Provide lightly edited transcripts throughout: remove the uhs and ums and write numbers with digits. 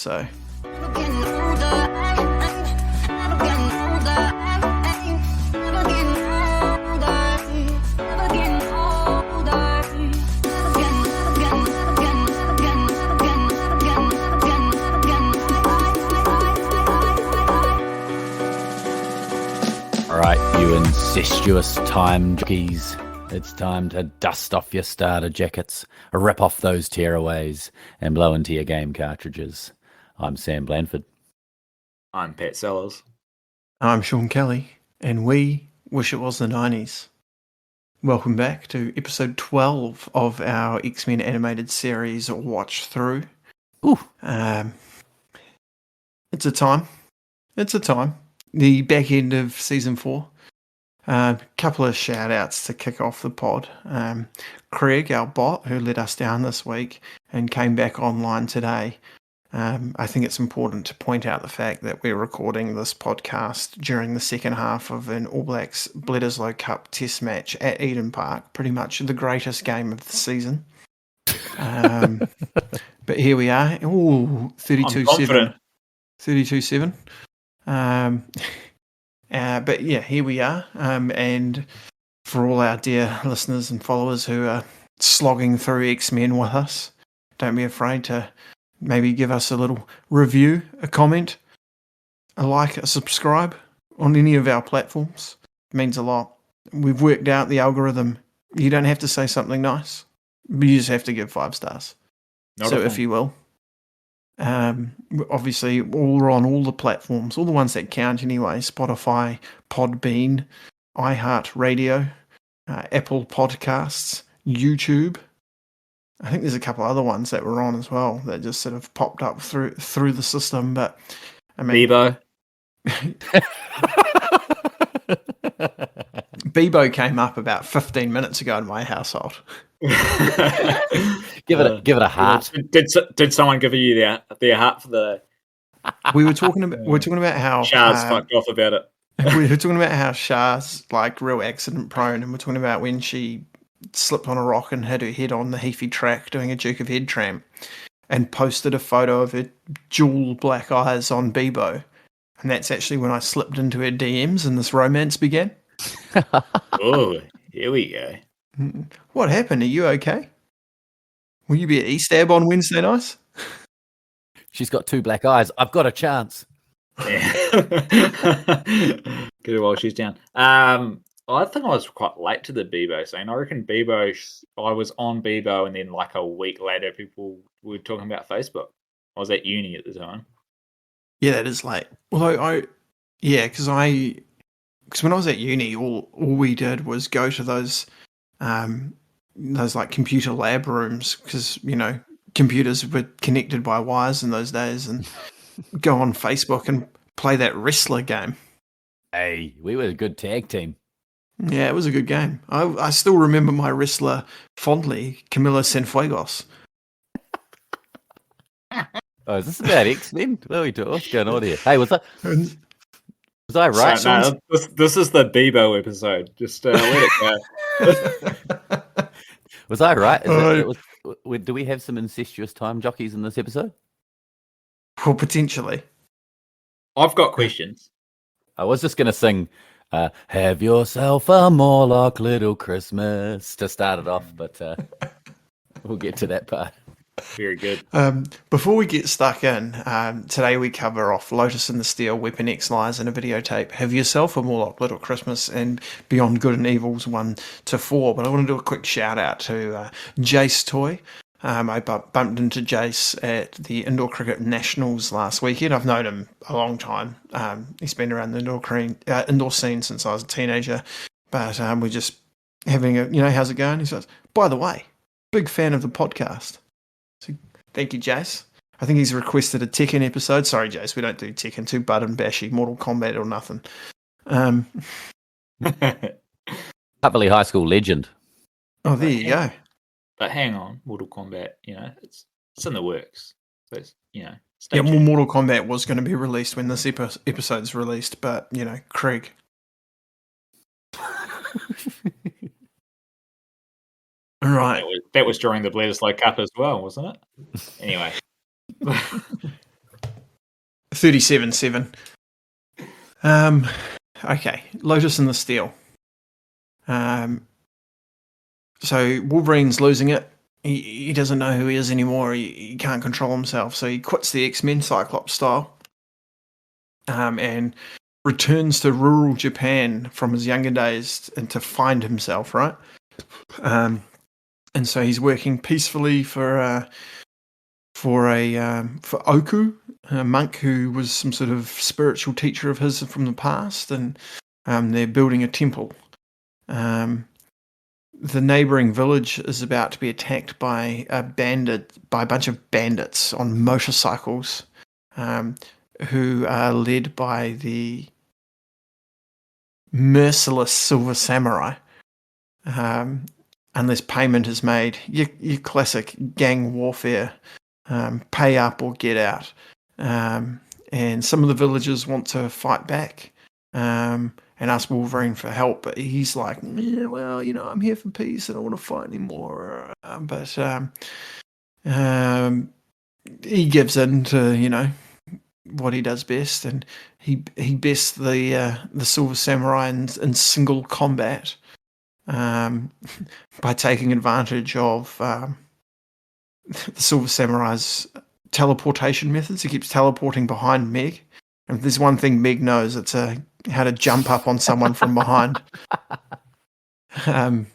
So. Alright, you incestuous time jockeys. It's time to dust off your starter jackets, rip off those tearaways, and blow into your game cartridges. I'm Sam Blanford. I'm Pat Sellers. I'm Sean Kelly, and we wish it was the 90s. Welcome back to episode 12 of our X-Men animated series Watch Through. Ooh. It's a time. The back end of season 4. Couple of shout outs to kick off the pod. Creg, our bot, who let us down this week and came back online today. I think it's important to point out the fact that we're recording this podcast during the second half of an All Blacks Bledisloe Cup test match at Eden Park, pretty much the greatest game of the season. But here we are. Ooh, 32-7. 32-7. But yeah, here we are. And for all our dear listeners and followers who are slogging through X-Men with us, don't be afraid to maybe give us a little review, a comment, a like, a subscribe on any of our platforms. It means a lot. We've worked out the algorithm. You don't have to say something nice. You just have to give 5 stars. So if you will. Obviously, we're on all the platforms, all the ones that count anyway. Spotify, Podbean, iHeartRadio, Apple Podcasts, YouTube. I think there's a couple other ones that we're on as well that just sort of popped up through the system. But I mean, Bebo. Bebo came up about 15 minutes ago in my household. Give it a heart. Did someone give you their heart for the? We were talking about how Shah's fucked off about it. We were talking about how Shah's like real accident prone, and we're talking about when she slipped on a rock and hit her head on the Heafy track doing a Duke of Head tramp, and posted a photo of her jewel black eyes on Bebo, and that's actually when I slipped into her DMs and this romance began. Oh, here we go. What happened? Are you okay? Will you be at E-Stab on Wednesday nights? She's got 2 black eyes. I've got a chance. Yeah. Get her while she's down. I think I was quite late to the Bebo scene. I reckon I was on Bebo, and then like a week later, people were talking about Facebook. I was at uni at the time. Yeah, that is late. Although because when I was at uni, all we did was go to those like computer lab rooms, because computers were connected by wires in those days, and go on Facebook and play that wrestler game. Hey, we were a good tag team. Yeah, it was a good game. I still remember my wrestler fondly, Camilo Cienfuegos. Oh, is this about X-Men? What's going on here? Hey, was I right? So, no, this is the Bebo episode. Just let it go. Was I right? Do we have some incestuous time jockeys in this episode? Well, potentially. I've got questions. I was just going to sing Have Yourself a Morlock Little Christmas to start it off, but we'll get to that part. Very good. Before we get stuck in, today we cover off Lotus and the Steel, Weapon X Lies, and a videotape. Have Yourself a Morlock Little Christmas, and Beyond Good and Evils 1 to 4. But I want to do a quick shout out to Jace Toy. I bumped into Jace at the Indoor Cricket Nationals last weekend. I've known him a long time. He's been around the indoor scene since I was a teenager. But we're just having how's it going? He says, by the way, big fan of the podcast. So, thank you, Jace. I think he's requested a Tekken episode. Sorry, Jace, we don't do Tekken. Too button bashy, Mortal Kombat or nothing. Happily High School legend. Oh, there you go. But hang on, Mortal Kombat, it's in the works. So it's, Mortal Kombat was going to be released when this episode's released, but, Creg. All right. That was during the Bledisloe Cup as well, wasn't it? Anyway. 37-7. Okay, Lotus and the Steel. So Wolverine's losing it. He doesn't know who he is anymore. He can't control himself, so he quits the X-Men Cyclops style, and returns to rural Japan from his younger days and to find himself, right? And so he's working peacefully for Oku, a monk who was some sort of spiritual teacher of his from the past, and they're building a temple. The neighbouring village is about to be attacked by a bunch of bandits on motorcycles, who are led by the merciless Silver Samurai. Unless payment is made, your classic gang warfare, pay up or get out. And some of the villagers want to fight back, and ask Wolverine for help, but he's like, yeah, well, I'm here for peace. I don't want to fight anymore. But he gives in to what he does best, and he bests the Silver Samurai in single combat, by taking advantage of the Silver Samurai's teleportation methods. He keeps teleporting behind Meg. And if there's one thing Meg knows, it's how to jump up on someone from behind. And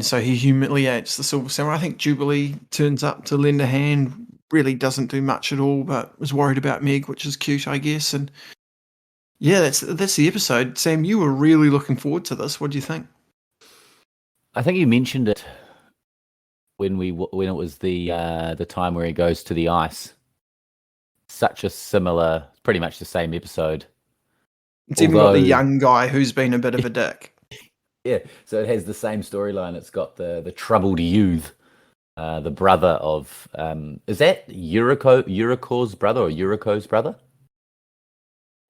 so he humiliates the Silver Samurai. I think Jubilee turns up to lend a hand, really doesn't do much at all, but was worried about Meg, which is cute, I guess. And yeah, that's the episode. Sam, you were really looking forward to this. What do you think? I think you mentioned it when it was the time where he goes to the ice. Such a similar, pretty much the same episode. It's even got the young guy who's been a bit of a dick. Yeah, so it has the same storyline. It's got the troubled youth, the brother of is that Yuriko's brother or Yuriko's brother?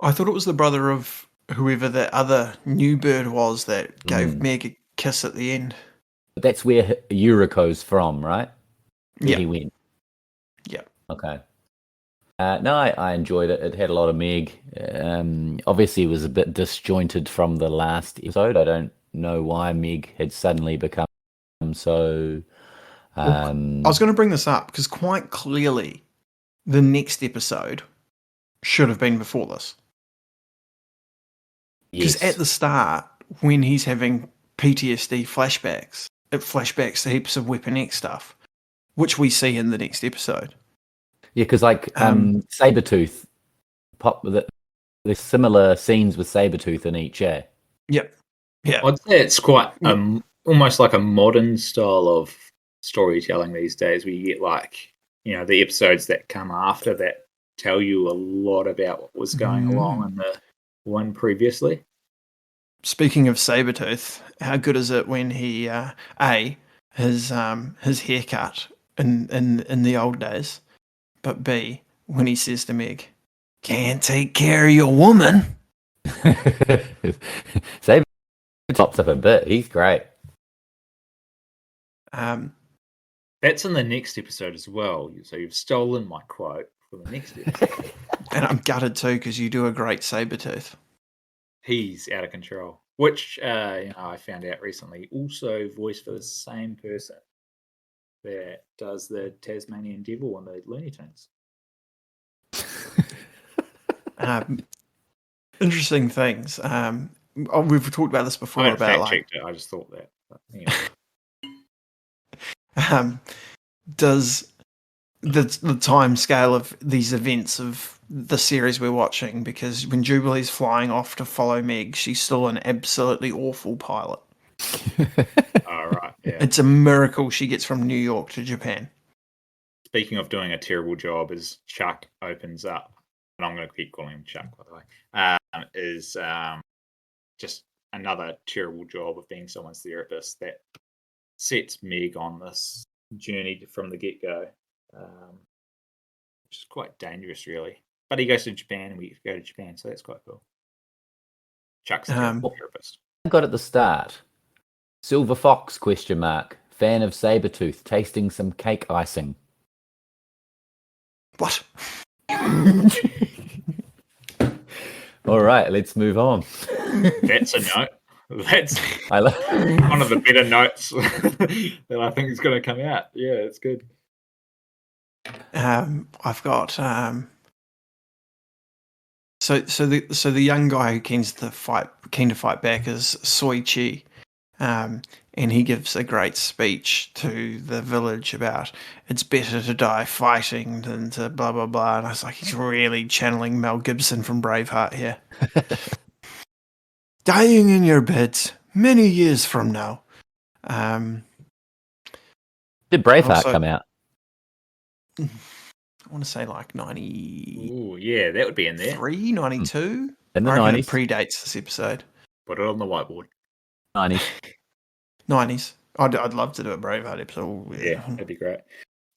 I thought it was the brother of whoever that other new bird was that gave Meg a kiss at the end. But that's where Yuriko's from, right? Yeah. He went. Yeah. Okay. No, I enjoyed it. It had a lot of Meg. Obviously, it was a bit disjointed from the last episode. I don't know why Meg had suddenly become so... I was going to bring this up because quite clearly the next episode should have been before this. Because at the start, when he's having PTSD flashbacks, it flashbacks to heaps of Weapon X stuff, which we see in the next episode. Yeah, because Sabretooth, there's similar scenes with Sabretooth in each, yeah. Yep. Yeah. I'd say it's quite almost like a modern style of storytelling these days, where you get the episodes that come after that tell you a lot about what was going along in the one previously. Speaking of Sabretooth, how good is it when he his haircut in the old days, but B, when he says to Meg, "Can't take care of your woman." Sabretooth pops up a bit. He's great. That's in the next episode as well. So you've stolen my quote for the next episode. And I'm gutted too because you do a great Sabretooth. He's out of control. Which I found out recently, also voiced for the same person that does the Tasmanian Devil on the Looney Tunes. Interesting things. We've talked about this before. I fact-checked it. I just thought that. But anyway. Does the time scale of these events of the series we're watching, because when Jubilee's flying off to follow Meg, she's still an absolutely awful pilot. All right, yeah. It's a miracle she gets from New York to Japan. Speaking of doing a terrible job, as Chuck opens up, and I'm going to keep calling him Chuck, by the way, is just another terrible job of being someone's therapist that sets Meg on this journey from the get-go, which is quite dangerous, really. But he goes to Japan, and we go to Japan, so that's quite cool. Chuck's a therapist. I got at the start. Silver Fox, ? Fan of Sabretooth, tasting some cake icing. What? All right, let's move on. That's a note. That's I lo- one of the better notes that I think is going to come out. Yeah, it's good. I've got so the young guy who keen to fight back is Soi Chi, and he gives a great speech to the village about it's better to die fighting than to blah blah blah. And I was like, he's really channeling Mel Gibson from Braveheart here. Dying in your beds many years from now. Did Braveheart Also- come out? I want to say like 93, Ooh, yeah, that would be in there. 92. In the I reckon 90s? it predates this episode. Put it on the whiteboard. 90s. 90s. I'd love to do a Braveheart episode. Yeah, that'd be great.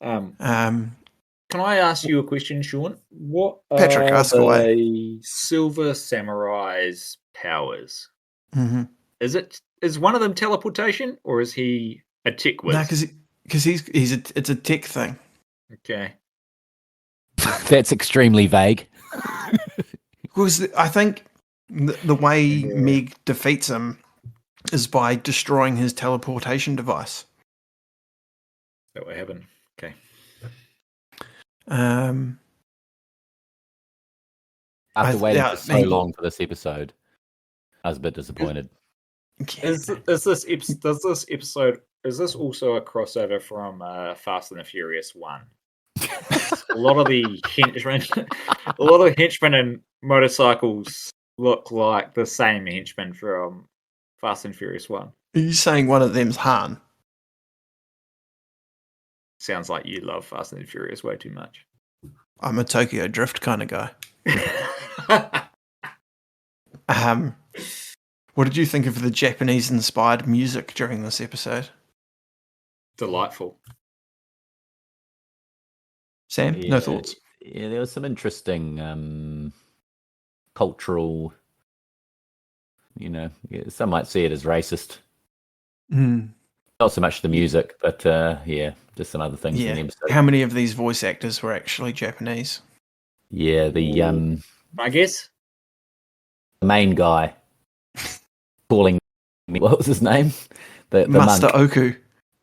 Um, Can I ask you a question, Sean? What Patrick, are ask away. the Silver Samurai's powers? mhm. Is one of them teleportation, or is he a tick whiz? No, because it's a tech thing. Okay. That's extremely vague. Because I think the way Meg defeats him is by destroying his teleportation device. That what happened. Okay. After waiting for so maybe- long for this episode, I was a bit disappointed. Does this episode also a crossover from Fast and the Furious 1? a lot of the henchmen and motorcycles look like the same henchmen from Fast and Furious 1. Are you saying one of them's Han? Sounds like you love Fast and the Furious way too much. I'm a Tokyo Drift kind of guy. What did you think of the Japanese-inspired music during this episode? Delightful. Sam, no thoughts? Yeah, there was some interesting cultural, some might see it as racist. Not so much the music, but just some other things in the episode. How many of these voice actors were actually Japanese? Yeah, I guess the main guy calling me, what was his name? The Master monk. Oku.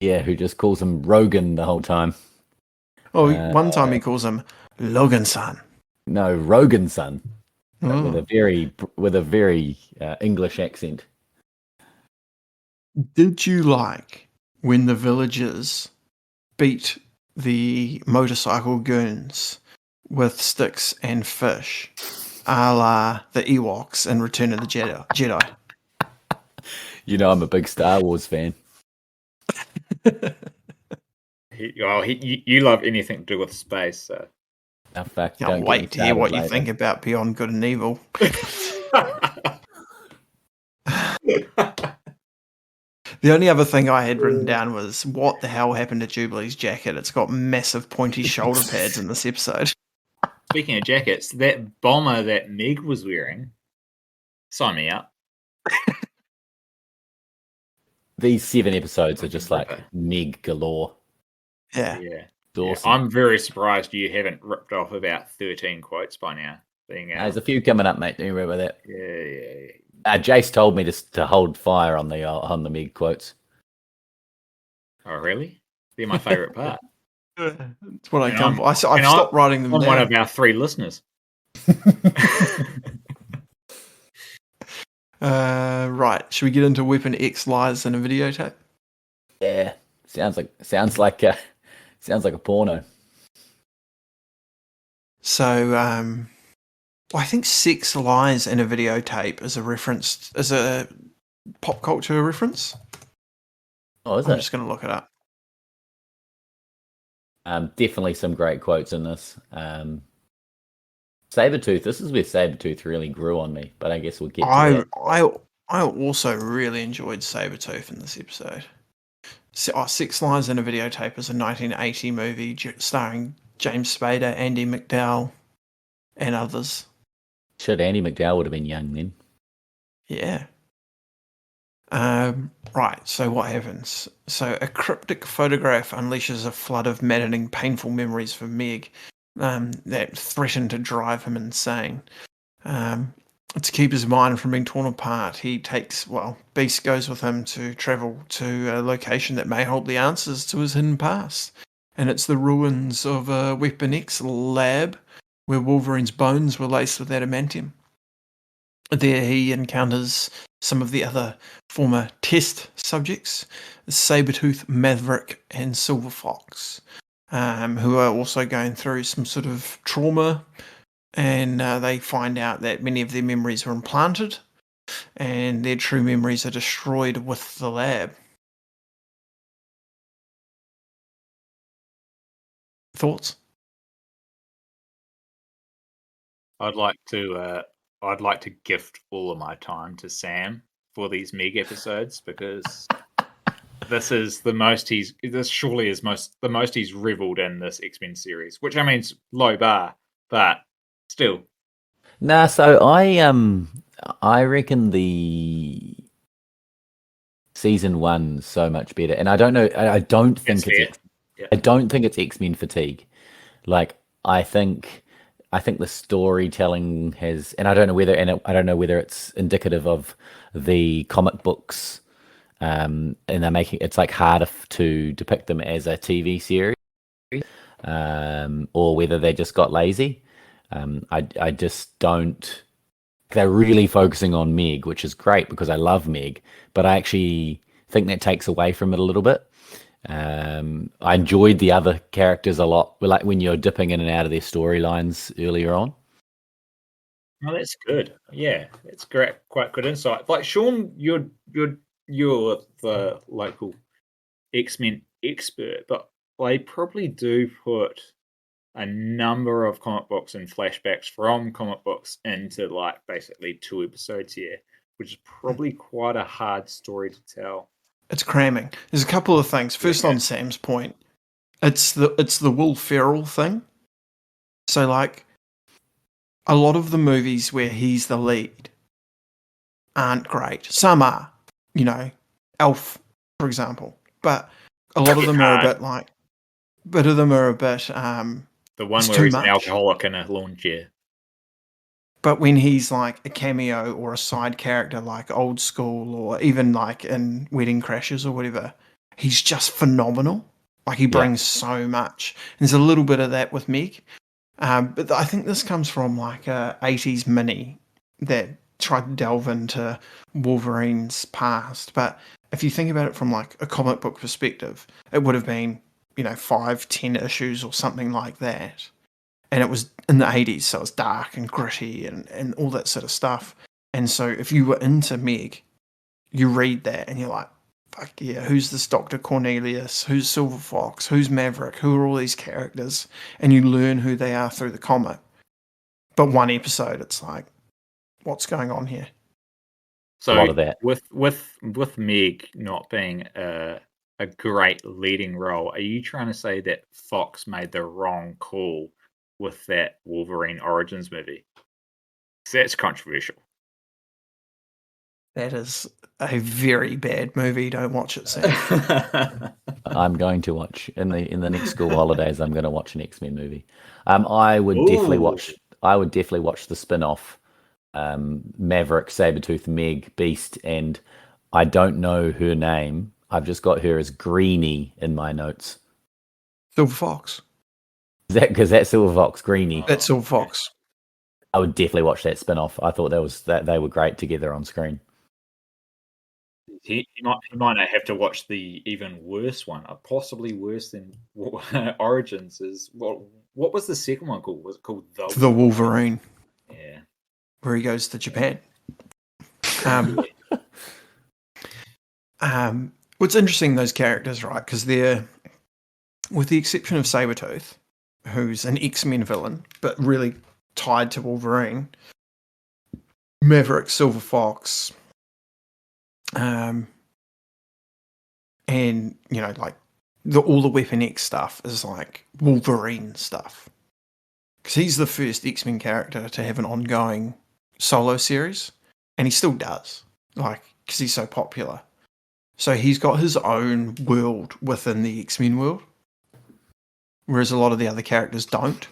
Yeah, who just calls him Rogan the whole time. Oh, one time he calls him Logan-san. No, Rogan-san. Oh. With a very English accent. Did you like when the villagers beat the motorcycle goons with sticks and fish, a la the Ewoks in Return of the Jedi? You know, I'm a big Star Wars fan. You love anything to do with space, so. In fact, Can't wait to hear what you think about Beyond Good and Evil. The only other thing I had written down was, what the hell happened to Jubilee's jacket? It's got massive pointy shoulder pads in this episode. Speaking of jackets, that bomber that Meg was wearing, sign me up. These 7 episodes are just like Meg galore. Yeah. Yeah. Awesome. I'm very surprised you haven't ripped off about 13 quotes by now. There's a few coming up, mate. Don't you worry about that. Yeah. Jace told me to hold fire on the Meg quotes. Oh, really? They're my favourite part. That's what I come for. I've stopped writing them I'm down. one of our 3 listeners. Right. Should we get into Weapon X lies in a videotape? Yeah. Sounds like a porno. So, I think sex lies in a videotape is a pop culture reference. Oh, is I'm it? just going to look it up. Definitely some great quotes in this. Sabretooth. This is where Sabretooth really grew on me, but I guess we'll get to that. I also really enjoyed Sabretooth in this episode. Six Lies in a Videotape is a 1980 movie starring James Spader, Andy McDowell, and others. Shit, Andy McDowell would have been young then. Yeah. Right, so what happens? So a cryptic photograph unleashes a flood of maddening, painful memories for Meg, that threaten to drive him insane. To keep his mind from being torn apart, he takes, Beast goes with him to travel to a location that may hold the answers to his hidden past. And it's the ruins of a Weapon X lab where Wolverine's bones were laced with adamantium. There he encounters some of the other former test subjects, Sabretooth, Maverick, and Silver Fox, who are also going through some sort of trauma, and they find out that many of their memories are implanted and their true memories are destroyed with the lab. Thoughts? I'd like to gift all of my time to Sam for these Meg episodes because this is the most this surely is the most he's reveled in this X-Men series, which I mean is low bar, but still. Nah, so I reckon the season 1's so much better, and I don't know. I don't think I don't think it's X-Men fatigue. Like I think the storytelling has, and I don't know whether it's indicative of the comic books, and they're making it's like harder to depict them as a TV series, or whether they just got lazy. I just don't. They're really focusing on Meg, which is great because I love Meg, but I actually think that takes away from it a little bit. I enjoyed the other characters a lot, like when you're dipping in and out of their storylines earlier on. Oh, that's good. Yeah, that's great. Quite good insight. Like Sean, you're the local X-Men expert, but they probably do put a number of comic books and flashbacks from comic books into like basically 2 episodes here, which is probably quite a hard story to tell. It's cramming. There's a couple of things. First, on Sam's point, it's the Will Ferrell thing. So like a lot of the movies where he's the lead aren't great. Some are, Elf, for example, but a lot of them are a bit like. Bit of them are a bit. The one where he's an alcoholic in a lawn chair. But when he's like a cameo or a side character like Old School or even like in Wedding Crashers or whatever, he's just phenomenal. Like he brings so much. There's a little bit of that with Meg. But I think this comes from like a 80s mini that tried to delve into Wolverine's past. But if you think about it from like a comic book perspective, it would have been, 5-10 issues or something like that. And it was in the 80s, so it was dark and gritty and all that sort of stuff. And so if you were into Meg, you read that and you're like, fuck yeah, who's this Dr. Cornelius? Who's Silver Fox? Who's Maverick? Who are all these characters? And you learn who they are through the comic. But one episode, it's like, what's going on here? So a lot of that. With Meg not being a great leading role, are you trying to say that Fox made the wrong call with that Wolverine Origins movie? That's controversial. That is a very bad movie. Don't watch it, Sam. I'm going to watch in the next school holidays. I'm going to watch an X-Men movie. I would definitely watch the spin-off, Maverick, Sabretooth, Meg, Beast, and I don't know her name. I've just got her as Greenie in my notes. Silver Fox. Is that because that's Silver Fox, Greenie? That's Silver Fox. I would definitely watch that spin-off. I thought that they were great together on screen. He might not have to watch the even worse one, possibly worse than Origins. Is what was the second one called? Was it called The Wolverine? Yeah, where he goes to Japan. What's interesting, those characters, right? Because they're, with the exception of Sabretooth, who's an X-Men villain, but really tied to Wolverine, Maverick, Silver Fox, and like all the Weapon X stuff is like Wolverine stuff, because he's the first X-Men character to have an ongoing solo series, and he still does, like, because he's so popular. So he's got his own world within the X-Men world, whereas a lot of the other characters don't.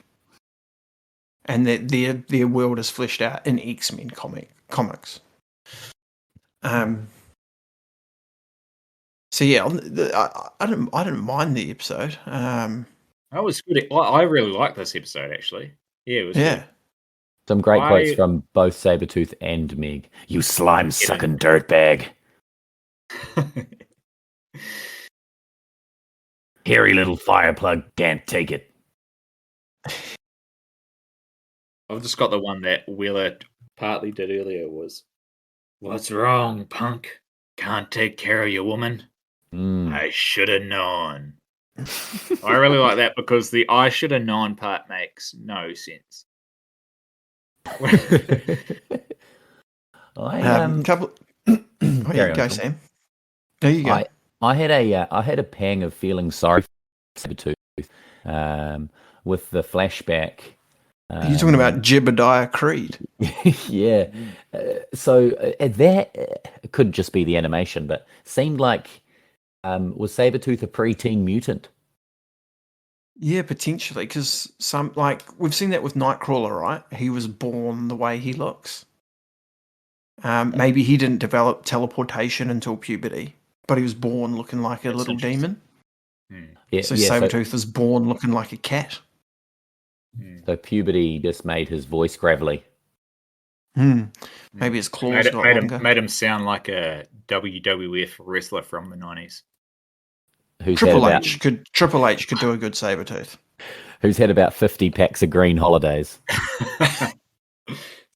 and that their world is fleshed out in X-Men comics. So yeah, I didn't mind the episode. That was good. I really liked this episode, actually. Yeah, it was Yeah. Some great quotes from both Sabretooth and Meg. You slime-sucking dirtbag. Hairy little fireplug can't take it. I've just got the one that Wheeler partly did earlier was, "What's wrong, punk? Can't take care of your woman? I should have known." I really like that because the "I should have known" part makes no sense. Couple. Go, Sam. There you go. I had a pang of feeling sorry for Sabretooth with the flashback. Are you talking about Jebediah Creed? Yeah. So that could just be the animation, but seemed like was Sabretooth a preteen mutant? Yeah, potentially, because we've seen that with Nightcrawler, right? He was born the way he looks. Maybe he didn't develop teleportation until puberty, but he was born looking like a little demon. Yeah, so Sabretooth is born looking like a cat. So puberty just made his voice gravelly. Maybe his claws got longer. Made him sound like a WWF wrestler from the 90s. Triple H could do a good Sabretooth. Who's had about 50 packs of green holidays. It's a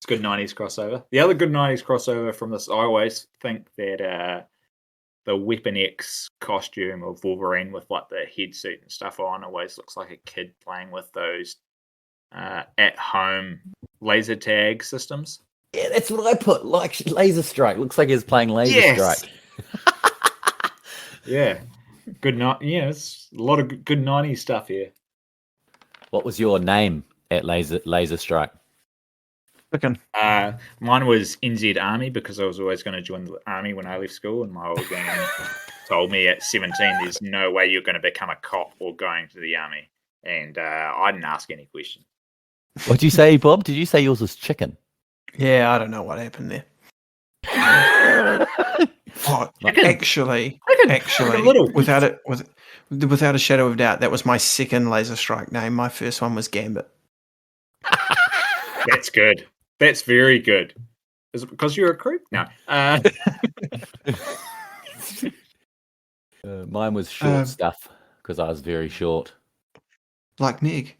good 90s crossover. The other good 90s crossover from this, I always think that the Weapon X costume of Wolverine with like the head suit and stuff on always looks like a kid playing with those at-home laser tag systems. Yeah, that's what I put. Like Laser Strike. Looks like he's playing Laser Strike. Yeah. Good night. Yeah, it's a lot of good 90s stuff here. What was your name at Laser Strike? Mine was NZ Army because I was always going to join the army when I left school, and my old man told me at 17 there's no way you're going to become a cop or going to the army, and I didn't ask any questions. What did you say, Bob? Did you say yours was chicken? Yeah, I don't know what happened there. Actually, without a shadow of doubt, that was my second Laser Strike name. My first one was Gambit. That's good. That's very good. Is it because you're a creep? No. Mine was short stuff because I was very short. Like Meg.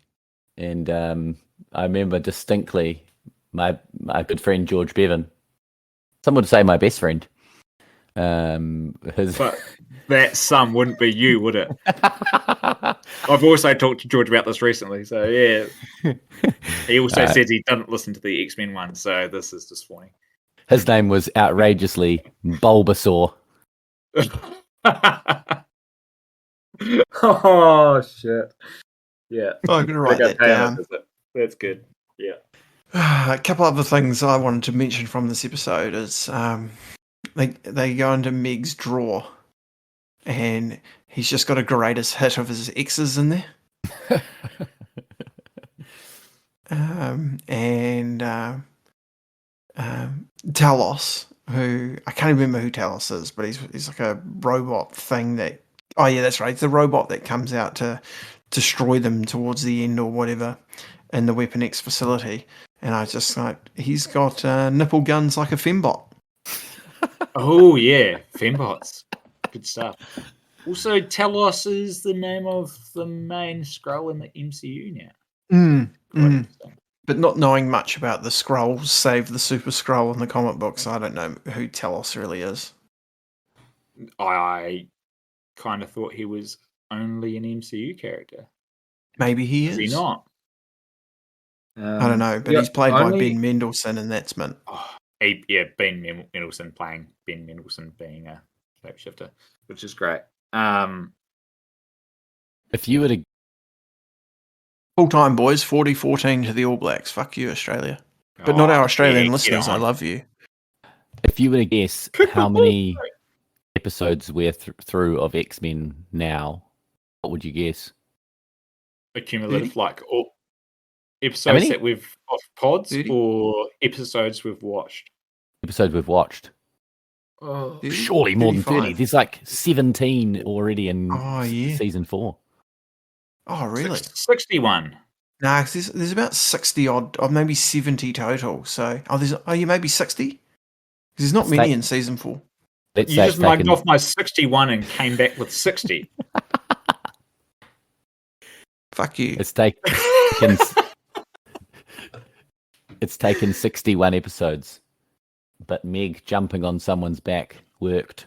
And I remember distinctly my good friend George Bevan. Some would say my best friend. But that some wouldn't be you, would it? I've also talked to George about this recently, so yeah. He also said he didn't listen to the X-Men one, so this is disappointing. His name was outrageously Bulbasaur. Oh shit! Yeah, I'm gonna write that down. That's good. Yeah. A couple other things I wanted to mention from this episode is they go into Meg's drawer, and he's just got a greatest hit of his exes in there. And Talos, who I can't remember who Talos is, but he's like a robot thing that. Oh yeah, that's right. It's the robot that comes out to destroy them towards the end or whatever in the Weapon X facility. And I just like he's got nipple guns like a fembot. Oh yeah, fembots, good stuff. Also, Talos is the name of the main Skrull in the MCU now. But not knowing much about the Skrulls, save the Super Skrull in the comic books, I don't know who Talos really is. I kind of thought he was only an MCU character. Maybe he is. Is he not? I don't know, but he's played by Ben Mendelsohn, and that's meant. Ben Mendelsohn playing Ben Mendelsohn being a shapeshifter, which is great. If you were to full time, boys, 40-14 to the All Blacks. Fuck you, Australia. But not our Australian listeners. I love you. If you were to guess how many episodes we're through of X-Men now, what would you guess? Accumulative, Episodes many? that we've of pods 30? or episodes we've watched? Episodes we've watched. Oh, 30? Surely more than 30. 35? There's like 17 already in Oh, yeah. season 4. Oh, really? 61. Nah, 'cause there's about 60 odd, or maybe 70 total. So, yeah, maybe 60? 'Cause there's not Let's many take- in season 4. Let's You say just it's mugged taken, off my 61 and came back with 60. Fuck you. it's taken it's taken 61 episodes. But Meg jumping on someone's back worked.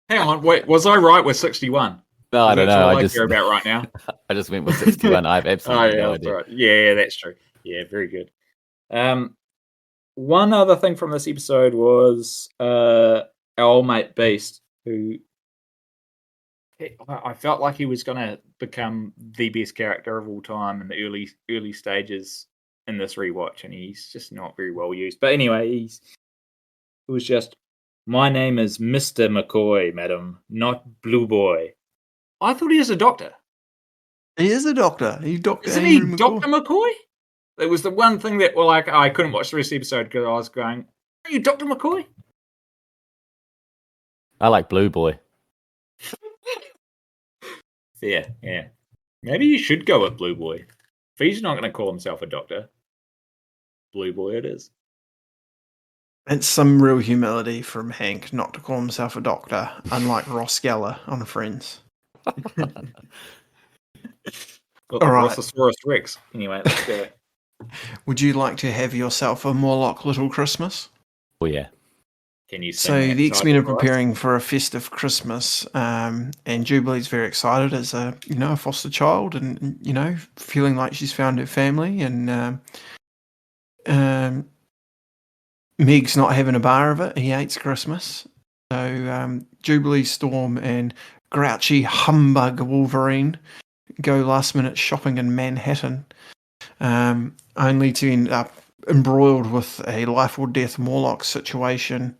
Hang on, wait, was I right with 61? No, I don't That's know. all I I just care about right now. I just went with 61. I have absolutely no that's idea. right. Yeah, that's true. Yeah, very good. One other thing from this episode was our old mate Beast, who I felt like he was going to become the best character of all time in the early stages in this rewatch, and he's just not very well used. But anyway, it was just, my name is Mr. McCoy, madam, not Blue Boy. I thought he was a doctor. He is a doctor. He's Dr. Isn't Henry he McCoy. Dr. McCoy? It was the one thing that, well, I couldn't watch the rest of the episode because I was going, are you Dr. McCoy? I like Blue Boy. Yeah. Maybe you should go with Blue Boy. If he's not going to call himself a doctor, Blue Boy it is. It's some real humility from Hank not to call himself a doctor, unlike Ross Geller on Friends. Look, All right. Rossosaurus Rex. Anyway, let's do it. Would you like to have yourself a Morlock Little Christmas? Oh, yeah. Can you So sing that the X-Men are title for us? preparing for a festive Christmas, and Jubilee's very excited as a foster child, and feeling like she's found her family, and Meg's not having a bar of it. He hates Christmas, so Jubilee, Storm, and grouchy humbug Wolverine go last minute shopping in Manhattan, only to end up embroiled with a life or death Morlock situation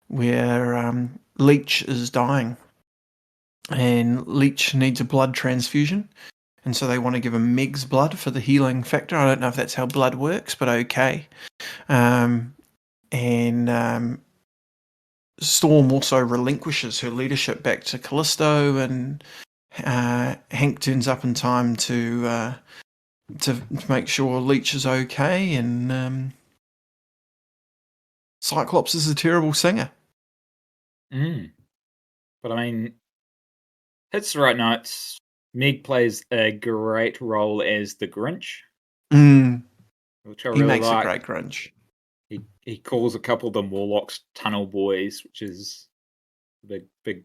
where Leech is dying and Leech needs a blood transfusion, and so they want to give him Meg's blood for the healing factor. I don't know if that's how blood works, but okay. Storm also relinquishes her leadership back to Callisto, and Hank turns up in time to make sure Leech is okay, and Cyclops is a terrible singer. But I mean, hits the right notes. Meg plays a great role as the Grinch, which I He really makes like. a great Grinch. He calls a couple of the Morlocks tunnel boys, which is a big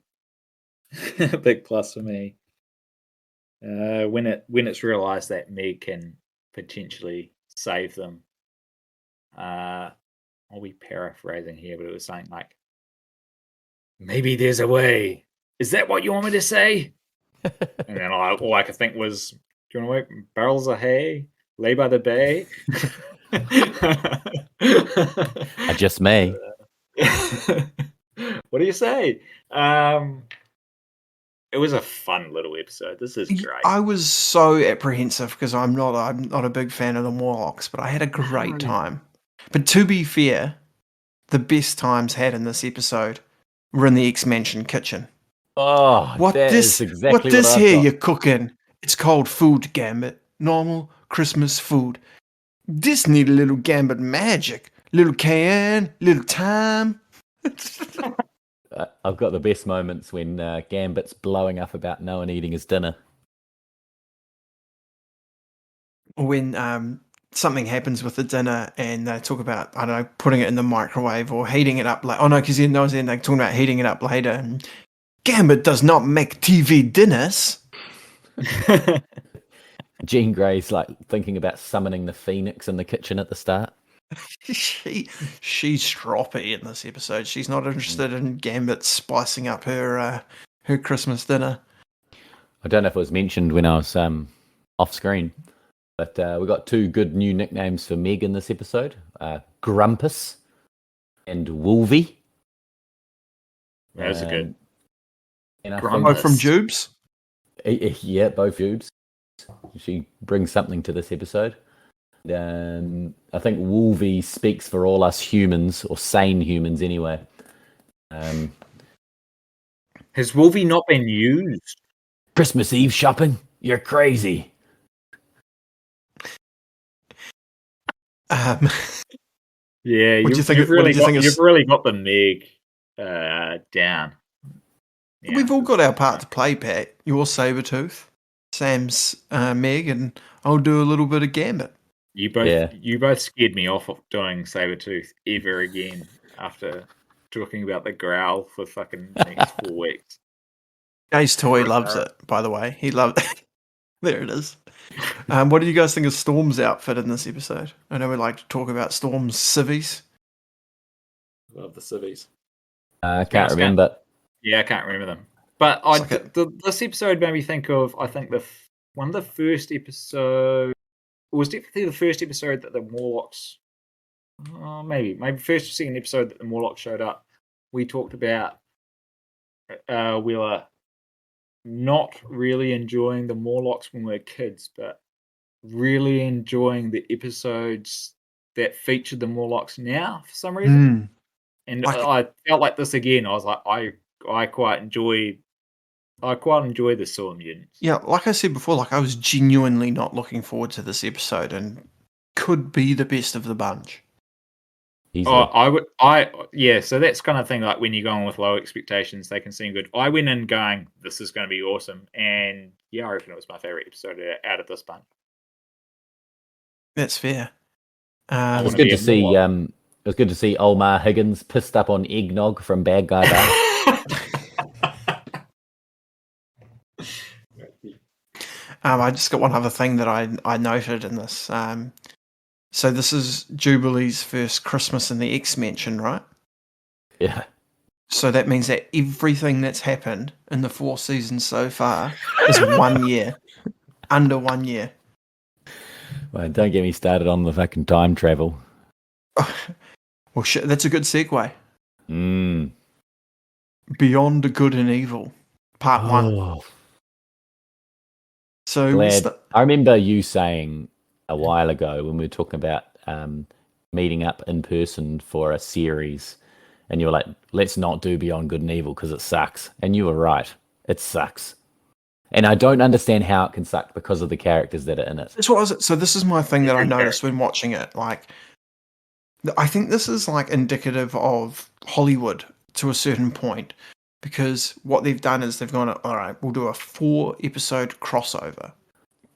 big plus for me. When it's realised that Meg can potentially save them. I'll be paraphrasing here, but it was something like, maybe there's a way. Is that what you want me to say? And then all I could think was, do you want to work barrels of hay, lay by the bay? I just may. What do you say? It was a fun little episode. This is great. I was so apprehensive because I'm not a big fan of the Morlocks, but I had a great time. But to be fair, the best times had in this episode were in the X-Mansion kitchen. Oh, What this I've here got. you're cooking? It's called food, Gambit. Normal Christmas food. This need a little Gambit magic. Little can, little time. I've got the best moments when Gambit's blowing up about no one eating his dinner. When something happens with the dinner and they talk about, I don't know, putting it in the microwave or heating it up. Because then they're talking about heating it up later. And Gambit does not make TV dinners. Jean Grey's like thinking about summoning the Phoenix in the kitchen at the start. She's stroppy in this episode. She's not interested in Gambit spicing up her Christmas dinner. I don't know if it was mentioned when I was off screen, but we got two good new nicknames for Meg in this episode: Grumpus and Wolvie. Those are good. And I Grumpus. think From Jubes? yeah, both Jubes. She brings something to this episode. I think Wolvie speaks for all us humans, or sane humans anyway. Has Wolvie not been used? Christmas Eve shopping? You're crazy. Yeah, What do you think? you've What really do you think? you've really got the Meg down. Yeah. We've all got our part to play, Pat. You're Sabretooth, Sam's Meg, and I'll do a little bit of Gambit. You both scared me off of doing Sabretooth ever again after talking about the growl for fucking the next 4 weeks. Ace Toy loves it, by the way. He loves There it is. What do you guys think of Storm's outfit in this episode? I know we like to talk about Storm's civvies. Love the civvies. I can't remember. Yeah, I can't remember them. But this episode made me think of, I think, one of the first episodes. It was definitely the first episode that the Morlocks. Maybe first or second episode that the Morlocks showed up. We talked about we were not really enjoying the Morlocks when we were kids, but really enjoying the episodes that featured the Morlocks now for some reason. And I felt like this again. I was like, I quite enjoy the Saw Mutants. Yeah, like I said before, like I was genuinely not looking forward to this episode, and could be the best of the bunch. Easily. So that's kind of thing, like when you go on with low expectations, they can seem good. I went in going, this is going to be awesome, and yeah, I reckon it was my favorite episode out of this bunch. That's fair. It was good to see. It was good to see Omar Higgins pissed up on eggnog from Bad Guy Bar. I just got one other thing that I noted in this. So this is Jubilee's first Christmas in the X Mansion, right? Yeah. So that means that everything that's happened in the 4 seasons so far is 1 year. Under 1 year. Well, don't get me started on the fucking time travel. Well, shit, that's a good segue. Mm. Beyond Good and Evil, Part 1. So I remember you saying a while ago when we were talking about meeting up in person for a series, and you were like, let's not do Beyond Good and Evil because it sucks. And you were right. It sucks. And I don't understand how it can suck because of the characters that are in it. So this is my thing that I noticed when watching it. Like, I think this is like indicative of Hollywood to a certain point, because what they've done is they've gone, all right, we'll do a 4-episode crossover.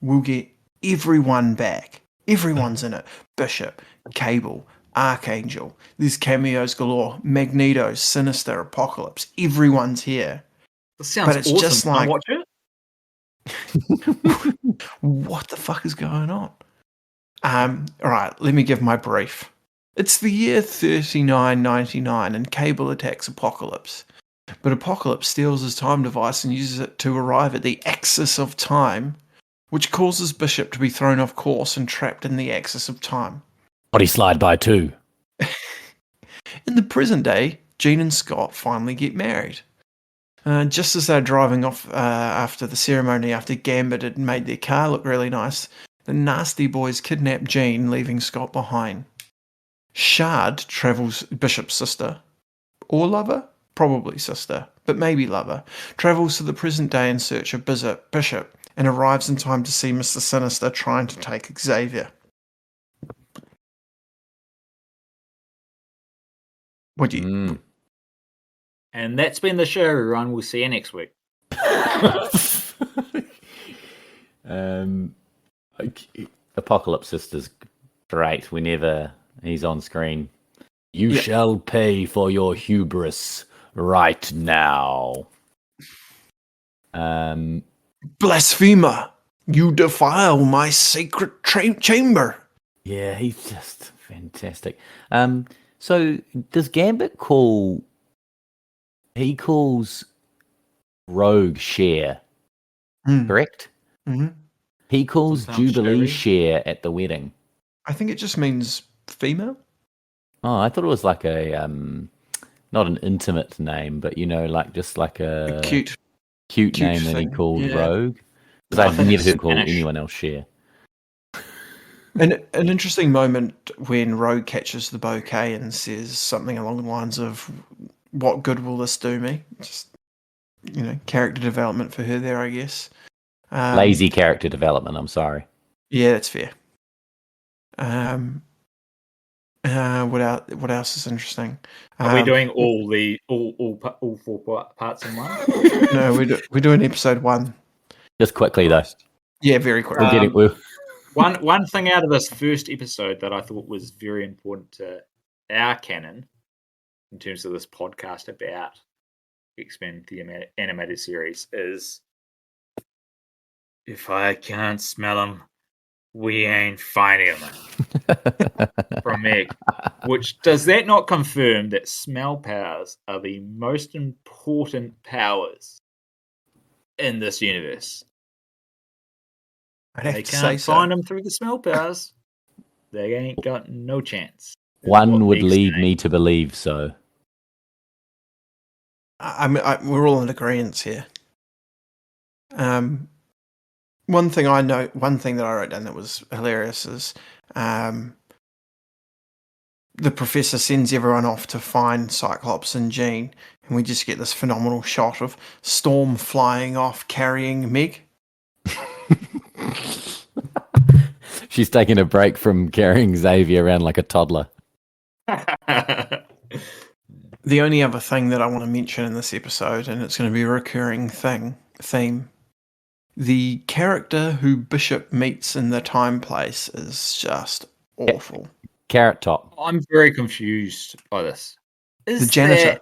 We'll get everyone back. Everyone's in it. Bishop, Cable, Archangel. There's cameos galore. Magneto, Sinister, Apocalypse. Everyone's here. This sounds it's awesome. just Can I like, watch it? what the fuck is going on? All right, let me give my brief. It's the year 3999 and Cable attacks Apocalypse. But Apocalypse steals his time device and uses it to arrive at the axis of time, which causes Bishop to be thrown off course and trapped in the axis of time. Body slide by 2. In the present day, Jean and Scott finally get married. Just as they're driving off after the ceremony, after Gambit had made their car look really nice, the nasty boys kidnap Jean, leaving Scott behind. Shard travels, Bishop's sister, or lover? Probably sister, but maybe lover, travels to the present day in search of Bishop and arrives in time to see Mr. Sinister trying to take Xavier. What do you... And that's been the show, everyone. We'll see you next week. Apocalypse Sister's great whenever he's on screen. You shall pay for your hubris right now. Blasphemer! You defile my sacred chamber! Yeah, he's just fantastic. So does Gambit call... He calls Rogue Cher, correct? Mm-hmm. He calls Jubilee Cher at the wedding. I think it just means female. Oh, I thought it was like a not an intimate name, but like just like a cute name that he thing. called Rogue. Because I've think never it's heard call Spanish. anyone else share. An interesting moment when Rogue catches the bouquet and says something along the lines of, "What good will this do me?" Just, character development for her there, I guess. Lazy character development, I'm sorry. Yeah, that's fair. What else is interesting? Are we doing all four parts in one? No, we're doing episode 1. Just quickly, though. Yeah, very quickly. One thing out of this first episode that I thought was very important to our canon in terms of this podcast about X-Men the animated series is, if I can't smell them, we ain't finding them. From Meg. Which, does that not confirm that smell powers are the most important powers in this universe? I'd have They to say can't so. find them through the smell powers. They ain't got no chance. One would lead me to believe so. We're all in agreement here. One thing that I wrote down that was hilarious is the professor sends everyone off to find Cyclops and Jean, and we just get this phenomenal shot of Storm flying off carrying Meg. She's taking a break from carrying Xavier around like a toddler. The only other thing that I want to mention in this episode, and it's going to be a recurring theme, the character who Bishop meets in the time place is just awful. Carrot Top. I'm very confused by this. The janitor.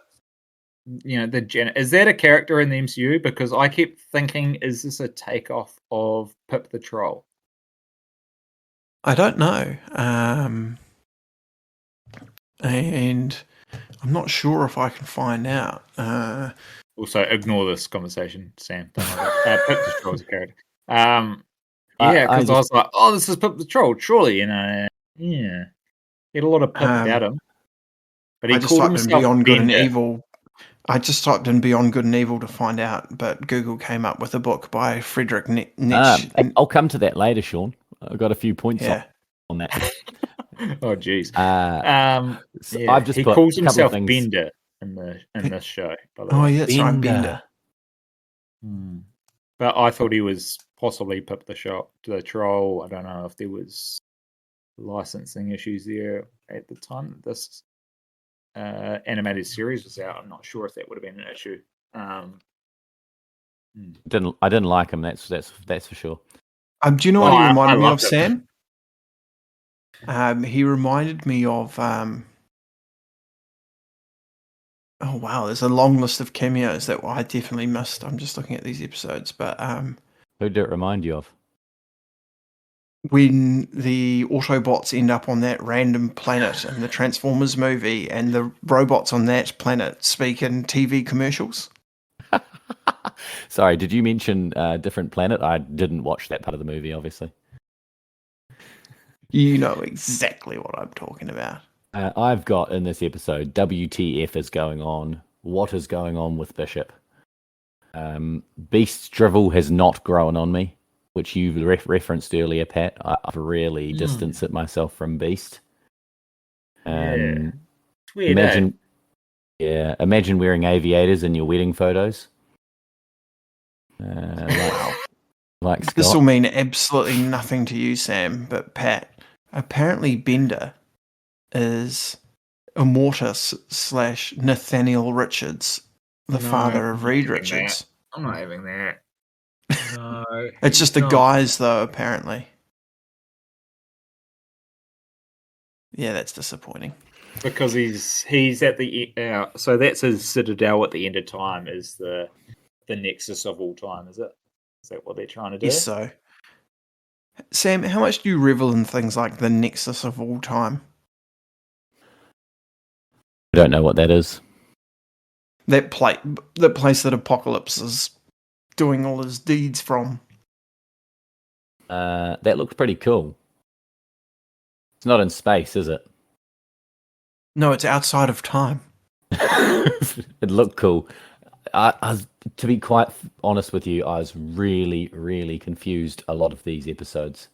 Is that a character in the MCU? Because I keep thinking, is this a takeoff of Pip the Troll? I don't know. And I'm not sure if I can find out. Also, ignore this conversation, Sam. Don't worry about Pip the Troll's a character. Because I was like, oh, this is Pip the Troll, surely, yeah. He had a lot of Pip about him. But he called himself Beyond Good and Bender. Evil. I just typed in Beyond Good and Evil to find out, but Google came up with a book by Friedrich Nietzsche. I'll come to that later, Sean. I've got a few points on that. Oh, jeez. I've just he put calls a couple himself of things. Bender in this show, by the way. Oh, yeah, that's right, Bender. But I thought he was possibly Pip the Troll. I don't know if there was licensing issues there at the time that this animated series was out. I'm not sure if that would have been an issue. I didn't like him. That's for sure. Do you know what he reminded me of, Sam? He reminded me of. Oh wow, there's a long list of cameos that I definitely missed. I'm just looking at these episodes, but who did it remind you of? When the Autobots end up on that random planet in the Transformers movie, and the robots on that planet speak in TV commercials. Sorry, did you mention different planet? I didn't watch that part of the movie, obviously. You know exactly what I'm talking about. I've got in this episode, WTF is going on? What is going on with Bishop? Beast's drivel has not grown on me, which you referenced earlier, Pat. I've really distanced it myself from Beast. Weird, imagine wearing aviators in your wedding photos. Like Scott. This will mean absolutely nothing to you, Sam, but Pat, apparently Bender is Immortus / Nathaniel Richards, the father of Reed Richards. I'm not having that. No, it's just the guys, though, apparently. Yeah, that's disappointing. Because he's at the so that's his citadel at the end of time, is the nexus of all time, is it? Is that what they're trying to do? Yes, so. Sam, how much do you revel in things like the nexus of all time? I don't know what that is. That place that Apocalypse is doing all his deeds from. That looked pretty cool. It's not in space, is it? No, it's outside of time. It looked cool. I was, to be quite honest with you, I was really, really confused a lot of these episodes.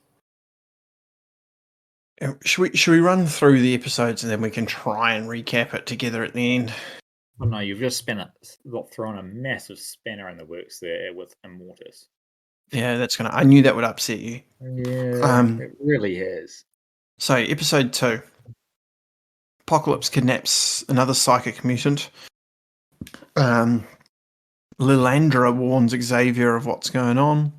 Should we run through the episodes and then we can try and recap it together at the end? Oh no, you've just thrown a massive spanner in the works there with Immortus. Yeah, I knew that would upset you. Yeah, it really is. So, episode 2. Apocalypse kidnaps another psychic mutant. Lilandra warns Xavier of what's going on.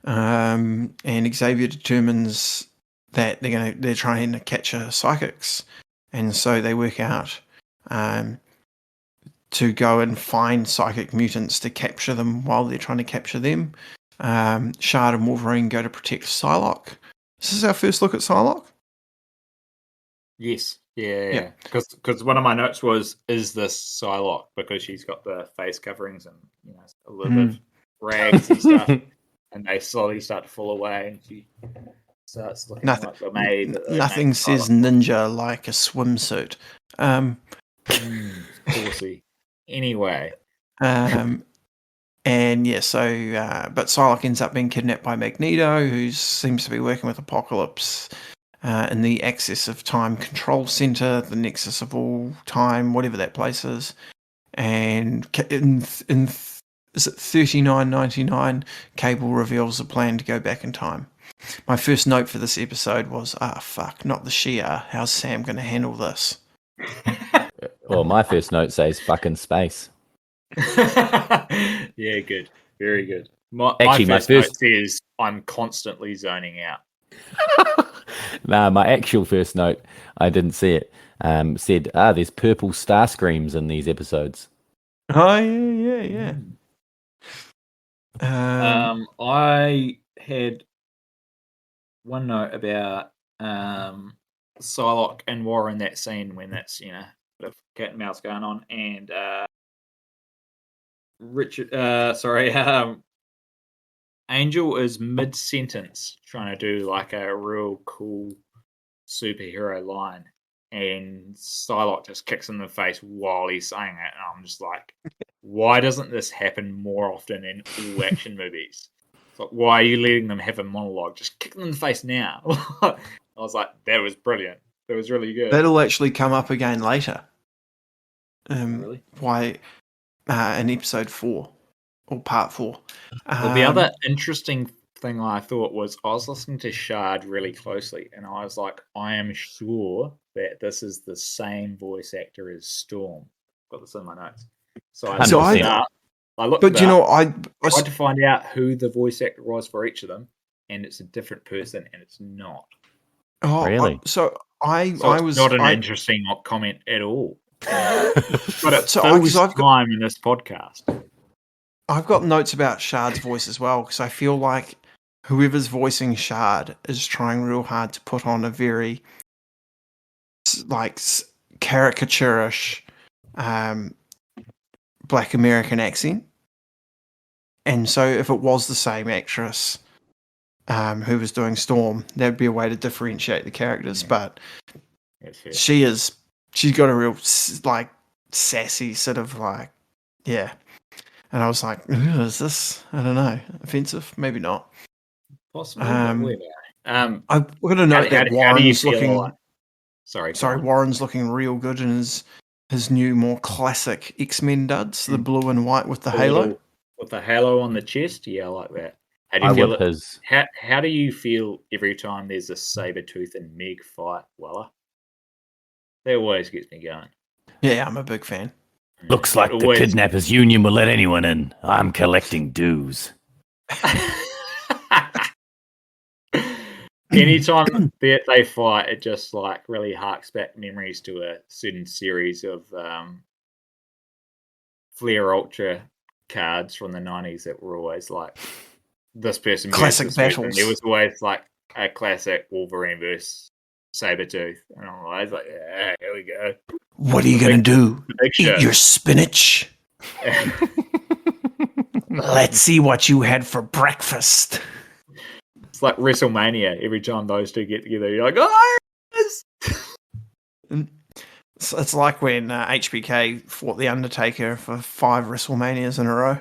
And Xavier determines that they're trying to capture psychics. And so they work out to go and find psychic mutants to capture them while they're trying to capture them. Shard and Wolverine go to protect Psylocke. This is our first look at Psylocke? Yes. Yeah. Because one of my notes was, is this Psylocke? Because she's got the face coverings and a little bit of rags and stuff. And they slowly start to fall away and she starts looking like the maid. Nothing says ninja like a swimsuit. Horsey. Anyway. But Psylocke ends up being kidnapped by Magneto, who seems to be working with Apocalypse in the Axis of Time Control Center, the Nexus of All Time, whatever that place is. And is it 39.99? Cable reveals a plan to go back in time. My first note for this episode was, fuck, not the Shia. How's Sam going to handle this? Well, my first note says fucking space. Yeah, good. Very good. My first note says I'm constantly zoning out. My actual first note, I didn't see it, said, there's purple star screams in these episodes. Oh, yeah. I had one note about Psylocke and Warren, that scene when that's, bit of cat and mouse going on, and Angel is mid-sentence trying to do like a real cool superhero line, and Psylocke just kicks him in the face while he's saying it, and I'm just like, why doesn't this happen more often in all action movies? It's like, why are you letting them have a monologue? Just kick them in the face now. I was like, that was brilliant. That was really good. That'll actually come up again later. Really? Why? In episode 4 or part 4. Well, the other interesting thing I thought was I was listening to Shard really closely, and I was like, I am sure that this is the same voice actor as Storm. Got this in my notes. So I looked it up. I tried to find out who the voice actor was for each of them, and it's a different person, and it's not. Oh, really? I was not an interesting comment at all. But it's I've time in this podcast. I've got notes about Shard's voice as well, because I feel like whoever's voicing Shard is trying real hard to put on a very caricaturish Black American accent. And so if it was the same actress who was doing Storm, there'd be a way to differentiate the characters. But she's got a real sassy sort of and I was like, is this, I don't know, offensive? Maybe not. Possibly. I'm going to note that Warren's looking. Sorry, Warren's looking real good in his new, more classic X-Men duds, the blue and white with the halo. With the halo on the chest, yeah, I like that. How do you feel every time there's a Sabretooth and Meg fight, Wella? That always gets me going. Yeah, I'm a big fan. Looks like the kidnappers union will let anyone in. I'm collecting dues. Anytime they fight, it just really harks back memories to a certain series of Flair Ultra cards from the 90s that were always this person classic battles. There was always a classic Wolverine versus Sabretooth, and I'm always like, yeah, here we go. What are you going to do? Eat your spinach? Let's see what you had for breakfast. It's like WrestleMania. Every time those two get together, you're like, oh, yes! It's like when HBK fought the Undertaker for 5 WrestleManias in a row.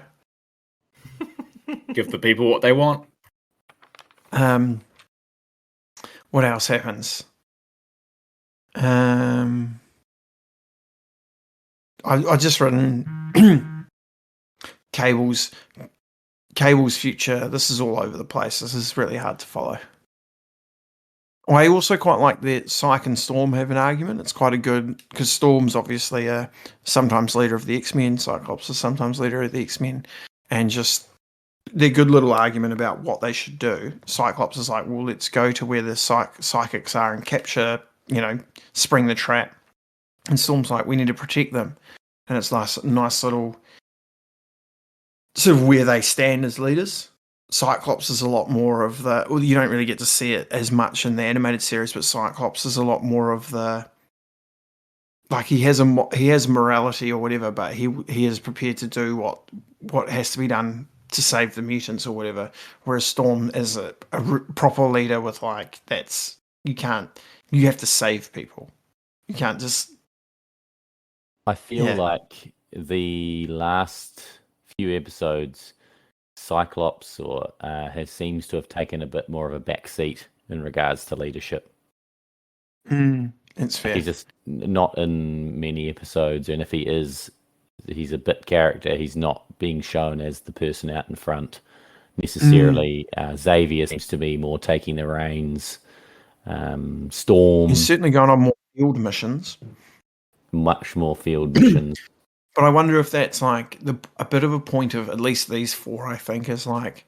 Give the people what they want. What else happens? I just written Cable's future. This is all over the place. This is really hard to follow. I also quite like that Psyche and Storm have an argument. It's quite a good, because Storm's obviously sometimes leader of the X-Men, Cyclops is sometimes leader of the X-Men, and just their good little argument about what they should do. Cyclops is like, well, let's go to where the psychics are and capture, spring the trap. And Storm's like, we need to protect them. And it's nice little sort of where they stand as leaders. Cyclops is a lot more of the... Well, you don't really get to see it as much in the animated series, but Cyclops is a lot more of the... Like, he has morality or whatever, but he is prepared to do what has to be done to save the mutants or whatever. Whereas Storm is a proper leader with, like, you have to save people. You can't just... I feel like the last few episodes, Cyclops seems to have taken a bit more of a back seat in regards to leadership. It's fair. He's just not in many episodes, and if he is, he's a bit character. He's not being shown as the person out in front necessarily. Xavier seems to be more taking the reins. Storm... He's certainly going on more field missions. Much more field missions. But I wonder if that's like a bit of a point of at least these 4, I think, is like,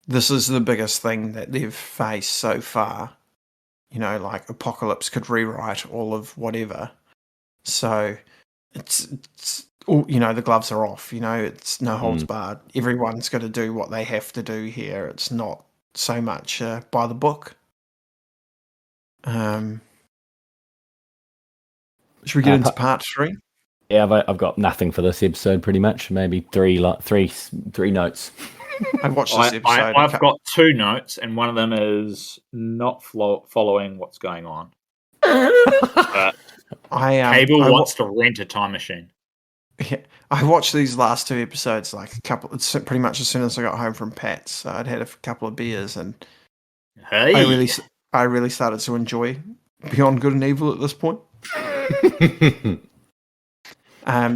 this is the biggest thing that they've faced so far. Like Apocalypse could rewrite all of whatever. So it's all, the gloves are off, it's no holds barred. Everyone's got to do what they have to do here. It's not so much by the book. Should we get into part 3? Yeah, I've got nothing for this episode. Pretty much, maybe three notes. I watched this episode. I've got 2 notes, and one of them is not following what's going on. Cable wants to rent a time machine. Yeah, I watched these last 2 episodes it's pretty much as soon as I got home from Pat's. So I'd had a couple of beers, and I really started to enjoy Beyond Good and Evil at this point.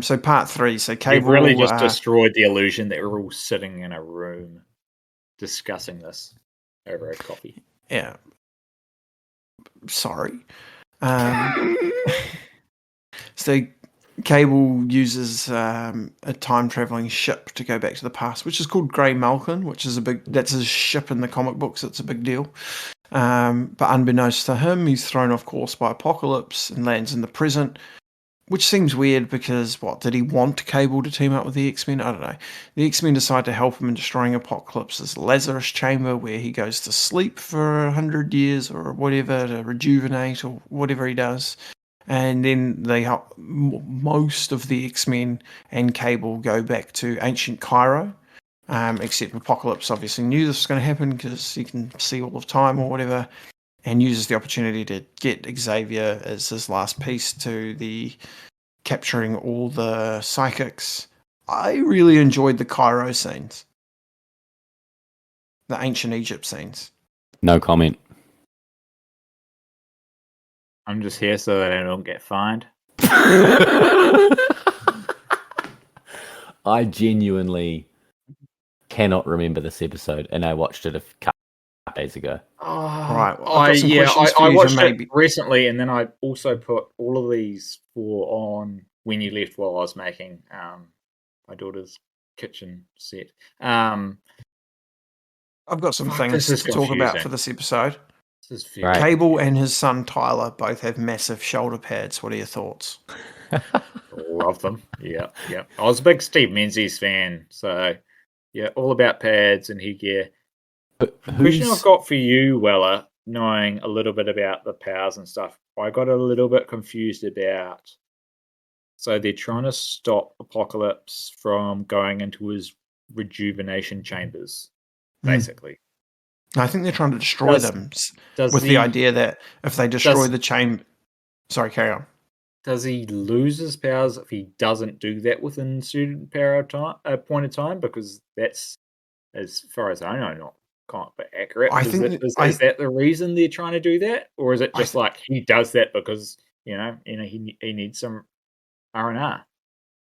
So part 3. So Cable... You've really just destroyed the illusion that we're all sitting in a room discussing this over a coffee. Yeah. Sorry. So Cable uses a time-traveling ship to go back to the past, which is called Grey Malkin, which is that's his ship in the comic books. It's a big deal. But unbeknownst to him, he's thrown off course by Apocalypse and lands in the present, which seems weird because, did he want Cable to team up with the X-Men? I don't know. The X-Men decide to help him in destroying Apocalypse's Lazarus chamber, where he goes to sleep for 100 years or whatever to rejuvenate or whatever he does. And then they help most of the X-Men and Cable go back to ancient Cairo. Except Apocalypse obviously knew this was going to happen because he can see all of time or whatever, and uses the opportunity to get Xavier as his last piece to the capturing all the psychics. I really enjoyed the Cairo scenes. The ancient Egypt scenes. No comment. I'm just here so that I don't get fined. I genuinely cannot remember this episode, and I watched it a couple of days ago. Right. Well, I watched it recently, and then I also put all of these 4 on when you left while I was making my daughter's kitchen set. I've got some things to talk about for this episode. Right. Cable and his son Tyler both have massive shoulder pads. What are your thoughts? Love them. Yeah. I was a big Steve Menzies fan, so yeah, all about pads and headgear. Question I've got for you, Weller, knowing a little bit about the powers and stuff, I got a little bit confused about. So they're trying to stop Apocalypse from going into his rejuvenation chambers, basically. I think they're trying to destroy them with the idea that if they destroy the chamber... Sorry, carry on. does he lose his powers if he doesn't do that within a certain point of time? Because that's, as far as I know, not quite accurate. I But think that, is that the reason they're trying to do that, or is it I just like he does that because he needs some R&R?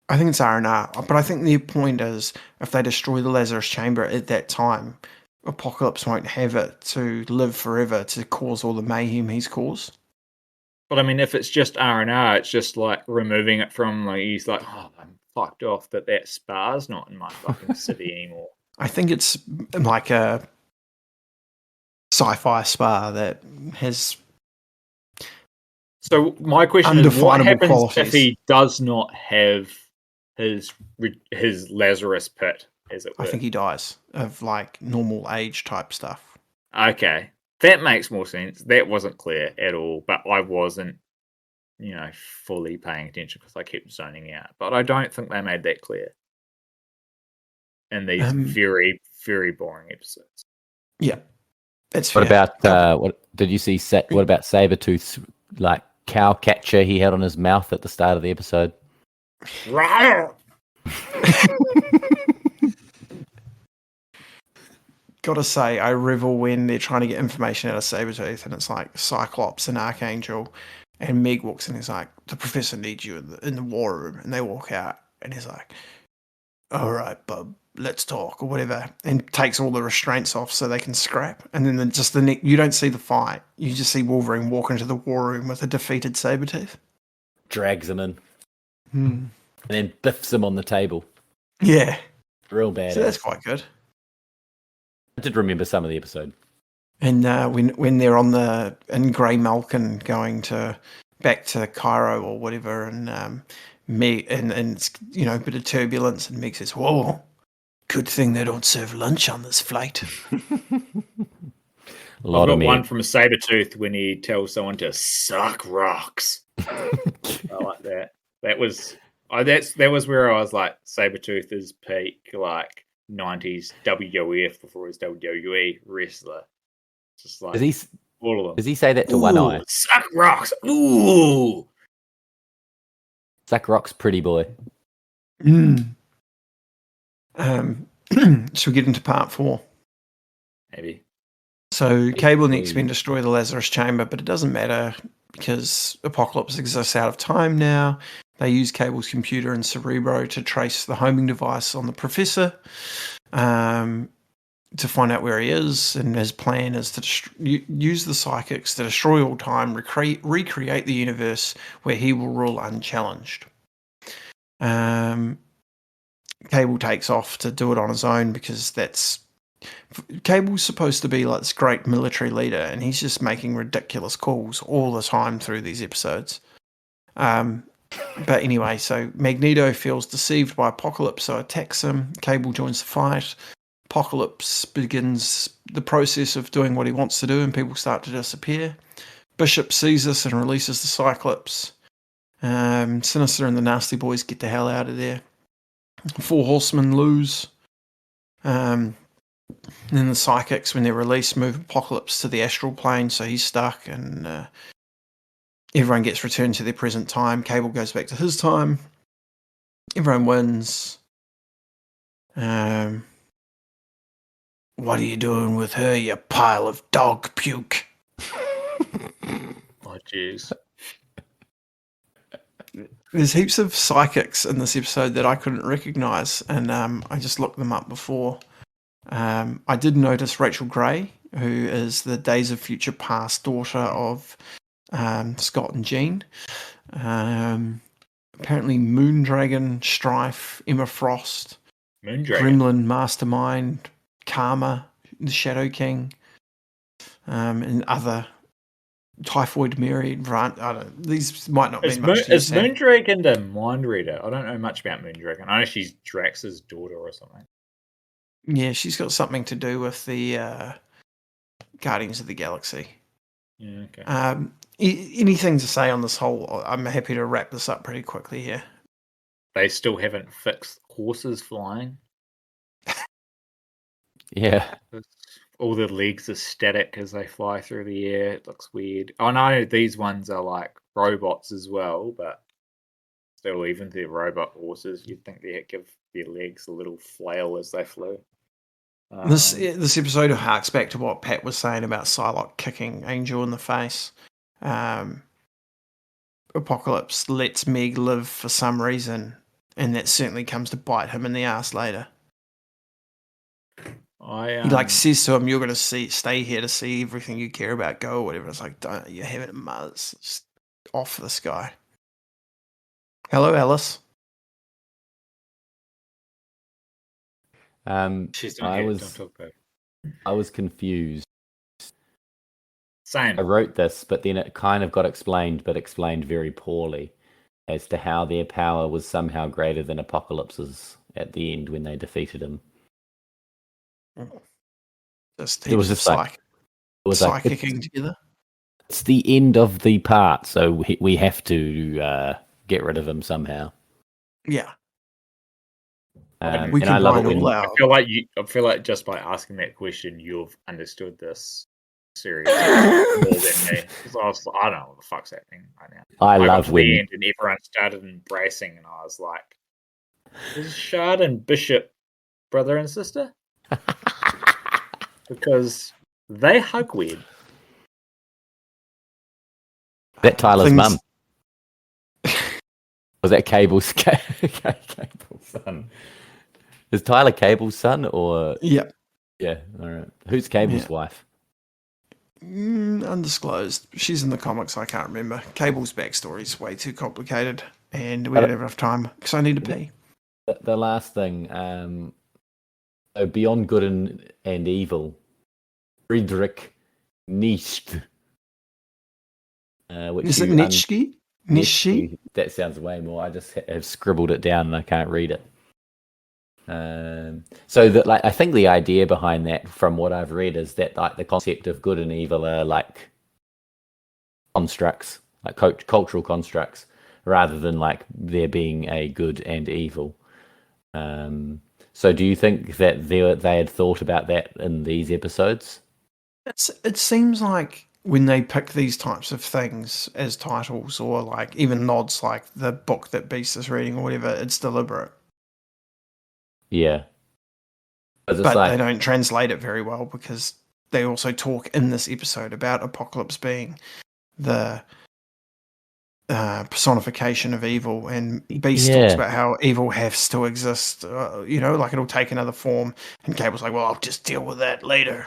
I think it's R&R, but I think the point is if they destroy the Lazarus Chamber at that time, Apocalypse won't have it to live forever to cause all the mayhem he's caused. But I mean, if it's just R&R, it's just like removing it from, like, he's like, oh, I'm fucked off that spa's not in my fucking city anymore. I think it's like a sci-fi spa that has So my question is, what undefinable happens qualities. if he does not have his Lazarus pit, as it were? I think he dies of like normal age type stuff. Okay, that makes more sense. That wasn't clear at all, but I wasn't, fully paying attention because I kept zoning out. But I don't think they made that clear in these very, very boring episodes. Yeah, that's What fair. about what did you see? What about Sabretooth's like cow catcher he had on his mouth at the start of the episode? Gotta say, I revel when they're trying to get information out of Sabretooth and it's like Cyclops and Archangel, and Meg walks in and he's like, the professor needs you in the war room, and they walk out and he's like, all right, bub, let's talk or whatever, and takes all the restraints off so they can scrap. And then you don't see the fight, you just see Wolverine walk into the war room with a defeated Sabretooth. Drags him in. And then biffs him on the table. Yeah. Real bad. So that's quite good. I did remember some of the episode. And when they're in Grey Malkin going back to Cairo or whatever, and Meg and it's a bit of turbulence, and Meg says, "Whoa, good thing they don't serve lunch on this flight." I've got one from Sabretooth when he tells someone to suck rocks. I like that. That was where I was like, Sabretooth is peak, like 90s WWF before his WWE wrestler. Just like all of them. Does he say that to One Eye? Suck rocks. Ooh. Suck rocks, pretty boy. Shall we get into part 4? Maybe. So Cable and the X-Men destroy the Lazarus Chamber, but it doesn't matter because Apocalypse exists out of time now. They use Cable's computer and Cerebro to trace the homing device on the Professor to find out where he is, and his plan is to use the psychics to destroy all time, recreate the universe where he will rule unchallenged. Cable takes off to do it on his own because Cable's supposed to be like this great military leader, and he's just making ridiculous calls all the time through these episodes. But anyway, so Magneto feels deceived by Apocalypse, so attacks him. Cable joins the fight. Apocalypse begins the process of doing what he wants to do, and people start to disappear. Bishop sees this and releases the Cyclops. Sinister and the Nasty Boys get the hell out of there. 4 Horsemen lose. And then the Psychics, when they're released, move Apocalypse to the astral plane, so he's stuck, and everyone gets returned to their present time. Cable goes back to his time. Everyone wins. What are you doing with her, you pile of dog puke? Oh, jeez. There's heaps of psychics in this episode that I couldn't recognise, and I just looked them up before. I did notice Rachel Gray, who is the Days of Future Past daughter of Scott and Jean. Apparently Moondragon, Strife, Emma Frost, Gremlin, Mastermind, Karma, the Shadow King, and other Typhoid Mary, these might not mean much to you, Is Moondragon the Mind Reader? I don't know much about Moondragon. I know she's Drax's daughter or something. Yeah, she's got something to do with the Guardians of the Galaxy. Yeah, okay. Anything to say on this whole? I'm happy to wrap this up pretty quickly here. They still haven't fixed horses flying. Yeah. All the legs are static as they fly through the air. It looks weird. Oh no, these ones are like robots as well, but still, even the robot horses, you'd think they'd give their legs a little flail as they flew. This episode harks back to what Pat was saying about Psylocke kicking Angel in the face. Apocalypse lets Meg live for some reason, and that certainly comes to bite him in the ass later. He says to him, "You're going to stay here to see everything you care about go," or whatever. It's like, don't, you're having a muzz. Just off this guy. Hello, Alice. She's not here. Don't talk about it. I was confused. Same. I wrote this, but then it kind of got explained, but explained very poorly, as to how their power was somehow greater than Apocalypse's at the end when they defeated him. It was just psychicking together. It's the end of the part, so we have to get rid of him somehow. Yeah. We can I love it when I feel like just by asking that question, you've understood this series more than me. Because I don't know what the fuck's happening right now. I love when the end and everyone started embracing, and I was like, "Is Shard and Bishop brother and sister?" Because they hug weird. That Tyler's mum. Was that Cable's son? Is Tyler Cable's son or? Yeah. Yeah. All right. Who's Cable's wife? Undisclosed. She's in the comics. I can't remember. Cable's backstory is way too complicated, and we don't have enough time because I need to pee. The last thing, beyond good and evil, Friedrich Nietzsche. Is it Nietzsche? Nietzsche? That sounds way more. I just have scribbled it down and I can't read it. So that, I think the idea behind that, from what I've read, is that the concept of good and evil are constructs, cultural constructs, rather than there being a good and evil. So do you think that they had thought about that in these episodes? It seems like when they pick these types of things as titles, or even nods like the book that Beast is reading or whatever, it's deliberate. Yeah. But they don't translate it very well, because they also talk in this episode about Apocalypse being the personification of evil, and Beast talks about how evil has to exist, it'll take another form, and Cable's like, well, I'll just deal with that later.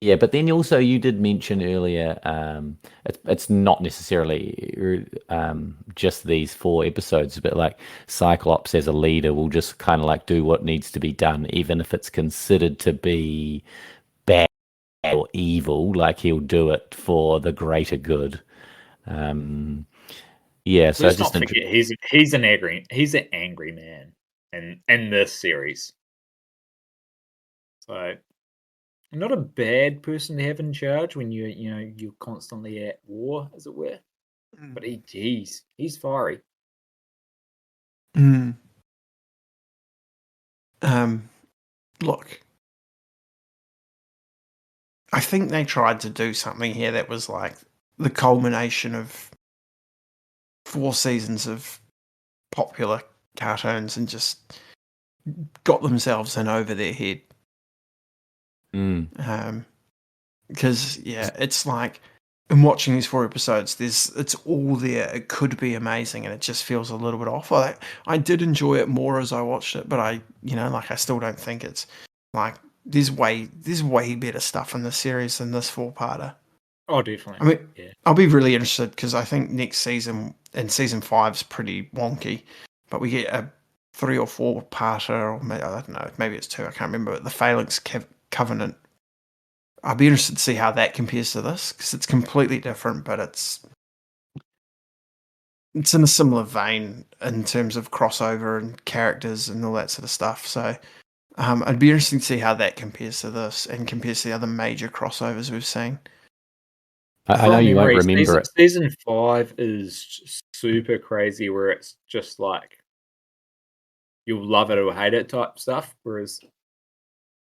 Yeah, but then also you did mention earlier, it's not necessarily just these 4 episodes, but Cyclops as a leader will just kind of do what needs to be done, even if it's considered to be bad or evil. He'll do it for the greater good. So let's not forget he's an angry man in this series. So. Not a bad person to have in charge when you're constantly at war, as it were. But he's fiery. Look, I think they tried to do something here that was the culmination of 4 seasons of popular cartoons, and just got themselves in over their head. Because it's in watching these 4 episodes, it's all there. It could be amazing, and it just feels a little bit off. I did enjoy it more as I watched it, but I still don't think it's there's way better stuff in this series than this 4-parter. Oh, definitely. I mean, I'll be really interested, because I think next season, and season 5's pretty wonky, but we get a 3 or 4-parter, or maybe, I don't know, maybe it's 2. I can't remember. But the Phalanx Covenant. I'll be interested to see how that compares to this, because it's completely different, but it's in a similar vein in terms of crossover and characters and all that sort of stuff. So I'd be interested to see how that compares to this, and compares to the other major crossovers we've seen. I know you won't remember it. Season 5 is super crazy, where it's just you'll love it or hate it type stuff, whereas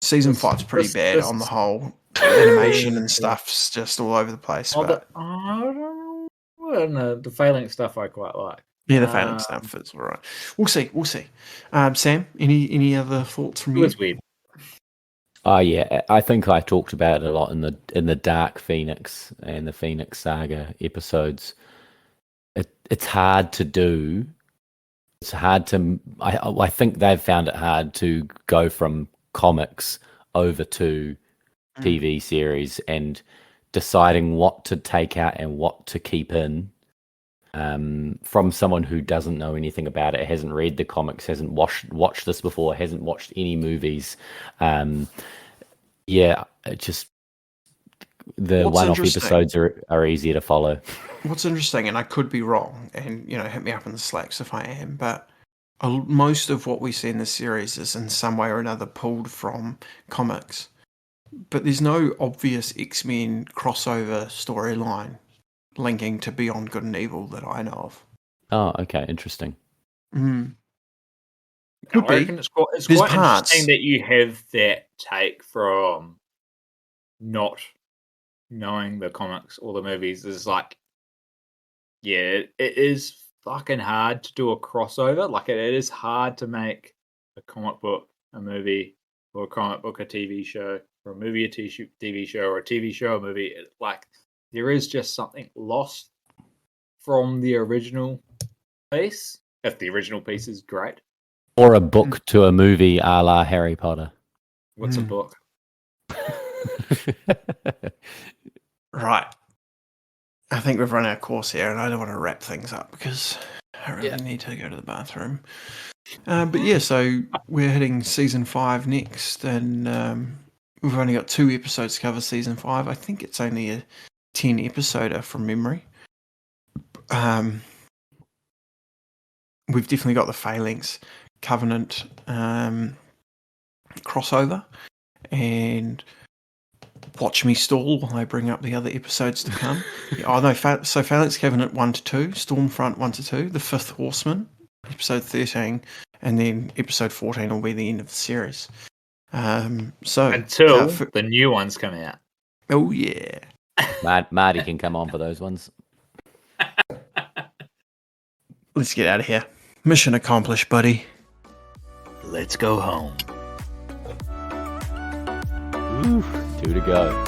Season 5's pretty bad on the whole. Animation and stuff's just all over the place. I don't know and the Phalanx stuff I quite like. Yeah, the Phalanx stuff is all right. We'll see. Sam, any other thoughts from It you? was weird. Oh yeah, I think I talked about it a lot in the Dark Phoenix and the Phoenix Saga episodes. It's hard to do. It's hard to. I think they've found it hard to go from comics over to TV series and deciding what to take out and what to keep in. From someone who doesn't know anything about it, hasn't read the comics, hasn't watched this before, hasn't watched any movies. Yeah, it just the one-off episodes are easier to follow. What's interesting, and I could be wrong, and hit me up in the Slacks if I am, but most of what we see in this series is in some way or another pulled from comics. But there's no obvious X-Men crossover storyline linking to Beyond Good and Evil that I know of. Oh, okay, interesting. Could I be. reckon it's quite interesting that you have that take from not knowing the comics or the movies. Is like, yeah, it is fucking hard to do a crossover. Like, it is hard to make a comic book a movie, or a comic book a TV show, or a movie a TV show, or a TV show a movie. Like, there is just something lost from the original piece, if the original piece is great. Or a book to a movie a la Harry Potter. What's a book? Right. I think we've run our course here, and I don't want to wrap things up because I really need to go to the bathroom. But yeah, so we're hitting season 5 next, and we've only got 2 episodes to cover season 5. I think it's only a 10 episoder from memory. We've definitely got the Phalanx Covenant crossover, and watch me stall while I bring up the other episodes to come. So Phalanx Covenant 1 to 2, Stormfront 1 to 2, the Fifth Horseman, episode 13, and then episode 14 will be the end of the series. So until the new ones come out. Oh yeah, Marty can come on for those ones. Let's get out of here. Mission accomplished, buddy. Let's go home. Ooh, 2 to go.